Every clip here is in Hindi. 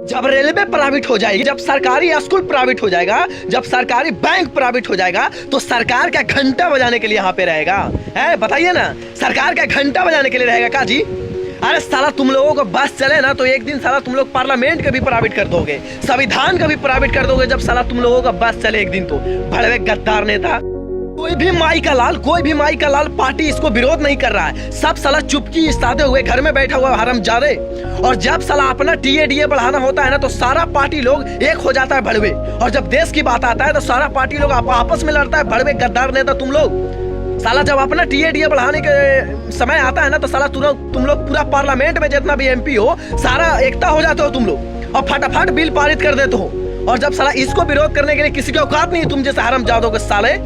जब रेलवे प्राइवेट हो जाएगी, जब सरकारी स्कूल प्राइवेट हो जाएगा, जब सरकारी बैंक प्राइवेट हो जाएगा, तो सरकार का घंटा बजाने के लिए यहाँ पे रहेगा। है बताइए ना, सरकार का घंटा बजाने के लिए रहेगा का जी? अरे साला तुम लोगों को बस चले ना तो एक दिन साला तुम लोग पार्लियामेंट का भी प्राइवेट कर दोगे, संविधान का भी प्राइवेट कर दोगे। जब साला तुम लोगों का बस चले एक दिन तो भड़वे गद्दार नेता। कोई भी माई का लाल पार्टी इसको विरोध नहीं कर रहा है। सब साला चुपकी साधे हुए घर में बैठा हुआ हरामजादे। और जब साला अपना टीए बढ़ाना होता है ना तो सारा पार्टी लोग एक हो जाता है भड़वे। और जब देश की बात आता है तो सारा पार्टी लोग आपस में लड़ता है। भड़वे गद्दार नेता तुम लोग। साला जब अपना टीए बढ़ाने के समय आता है ना तो साला तुम लोग पूरा पार्लियामेंट में जितना भी एमपी हो सारा एकता हो जाते हो तुम लोग और फटाफट बिल पारित कर देते हो। और जब साला इसको विरोध करने के लिए किसी की औकात नहीं, तुम जैसे हरामजादों के साले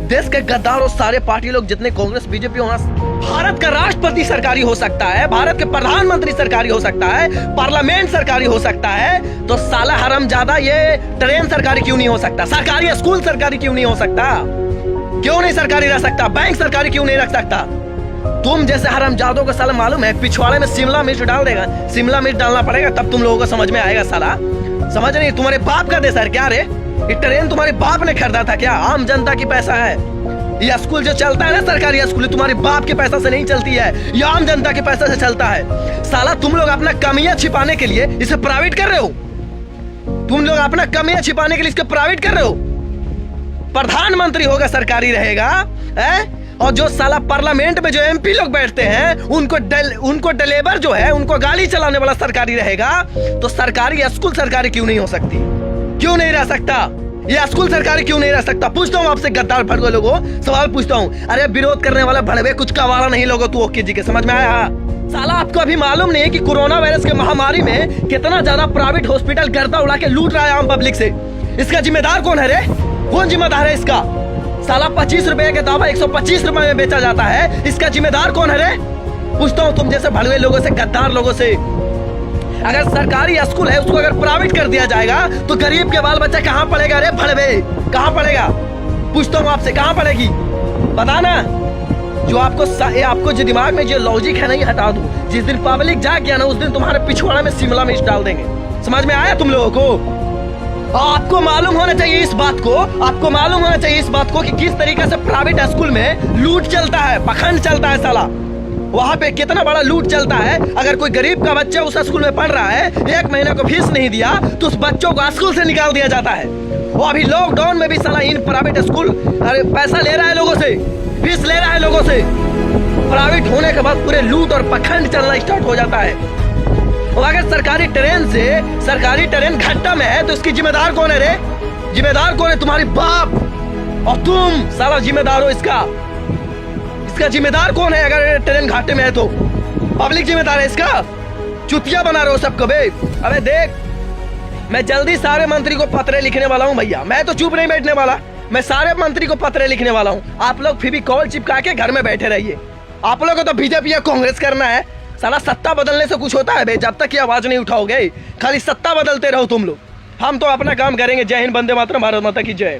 देश के गद्दार और सारे पार्टी लोग जितने कांग्रेस बीजेपी होना। भारत का राष्ट्रपति सरकारी हो सकता है, भारत के प्रधानमंत्री सरकारी हो सकता है, पार्लियामेंट सरकारी हो सकता है, तो साला हरामजादा ये ट्रेन सरकारी क्यों नहीं हो सकता? सरकारी स्कूल सरकारी क्यों नहीं हो सकता? क्यों नहीं सरकारी रह सकता? बैंक सरकारी क्यों नहीं रख सकता? तुम जैसे हरामजादों को साला मालूम है पिछवाड़े में शिमला मिर्च डाल देगा, शिमला मिर्च डालना पड़ेगा तब तुम लोगों को समझ में आएगा। साला समझ नहीं, तुम्हारे बाप का देश है क्या रे? ये ट्रेन तुम्हारे बाप ने खरीदा था क्या? आम जनता की पैसा है। ये स्कूल जो चलता है ना सरकारी स्कूल, तुम्हारे बाप के पैसा से नहीं चलती है, ये आम जनता के पैसा से चलता है। साला तुम लोग अपना कमियां छिपाने के लिए इसे प्राइवेट कर रहे हो। तुम लोग अपना कमियां छिपाने के लिए इसको प्राइवेट कर रहे हो। प्रधानमंत्री होगा सरकारी रहेगा है? और जो साला पार्लियामेंट में जो एमपी लोग बैठते हैं उनको ड्राइवर जो है उनको गाड़ी चलाने वाला सरकारी रहेगा। तो सरकारी स्कूल सरकारी क्यों नहीं हो सकती? क्यों नहीं रह सकता? ये स्कूल सरकारी क्यों नहीं रह सकता? पूछता हूँ आपसे गद्दार भड़वे लोगों, सवाल पूछता हूँ। अरे विरोध करने वाला भड़वे कुछ कवाला नहीं लोगो तू ओके जी के, समझ में आया? साला आपको अभी मालूम नहीं है कि कोरोना वायरस के महामारी में कितना ज्यादा प्राइवेट हॉस्पिटल गर्दा उड़ा के लूट रहा है आम पब्लिक से। इसका जिम्मेदार कौन है रे? कौन जिम्मेदार है इसका? साला 25 रुपए का दवा 125 रुपए में बेचा जाता है, इसका जिम्मेदार कौन है रे? पूछता हूँ तुम जैसे भड़वे लोगों से, गद्दार लोगों से। अगर सरकारी स्कूल है उसको अगर प्राइवेट कर दिया जाएगा तो गरीब के बाल बच्चा कहाँ पढ़ेगा रे भड़वे? कहाँ पढ़ेगा? पूछता हूँ आपसे, कहाँ पढ़ेगी? बताना। जो आपको जो दिमाग में जो लॉजिक है ना ये हटा दो। जिस दिन पब्लिक जाग गया ना उस दिन तुम्हारे पिछवाड़े में शिमला मिर्च डाल देंगे। समझ में आया तुम लोगों को? आपको मालूम होना चाहिए इस बात को, आपको मालूम होना चाहिए इस बात को कि किस तरीके से प्राइवेट स्कूल में लूट चलता है, पखंड चलता है। साला वहाँ पे कितना बड़ा लूट चलता है। अगर कोई गरीब का बच्चा उस स्कूल में पढ़ रहा है, 1 महीने को फीस नहीं दिया तो उस बच्चों को स्कूल से निकाल दिया जाता है। वो अभी लॉकडाउन में भी साला इन प्राइवेट स्कूल पैसा ले रहा है लोगों से, फीस ले रहा है लोगों से। प्राइवेट होने के बाद पूरे लूट और पखंड चलना स्टार्ट हो जाता है। और अगर सरकारी ट्रेन घाटा में है तो इसकी जिम्मेदार कौन है रे? जिम्मेदार कौन है? तुम्हारी बाप और तुम साला जिम्मेदार हो इसका जिम्मेदार कौन है? अगर ट्रेन घाटे में है तो पब्लिक जिम्मेदार है इसका। चुतिया बना रहे हो सबको बे। अबे देख, मैं जल्दी सारे मंत्री को पत्र लिखने वाला हूँ भैया। मैं तो चुप नहीं बैठने वाला, मैं सारे मंत्री को पत्र लिखने वाला हूँ। आप लोग फिर भी कॉल चिपका के घर में बैठे रहिए। आप लोग को तो बीजेपी या कांग्रेस करना है। साला सत्ता बदलने से कुछ होता है बे? जब तक ये आवाज नहीं उठाओगे खाली सत्ता बदलते रहो तुम लोग। हम तो अपना काम करेंगे। जय हिंद, वंदे मातरम, भारत माता की जय।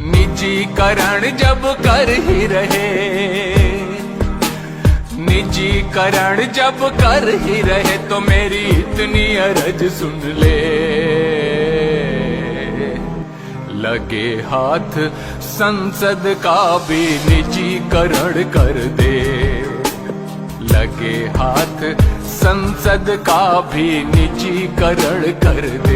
निजीकरण जब कर ही रहे, निजीकरण जब कर ही रहे तो मेरी इतनी अर्ज सुन ले। लगे हाथ संसद का भी निजीकरण कर दे। लगे हाथ संसद का भी निजीकरण कर दे।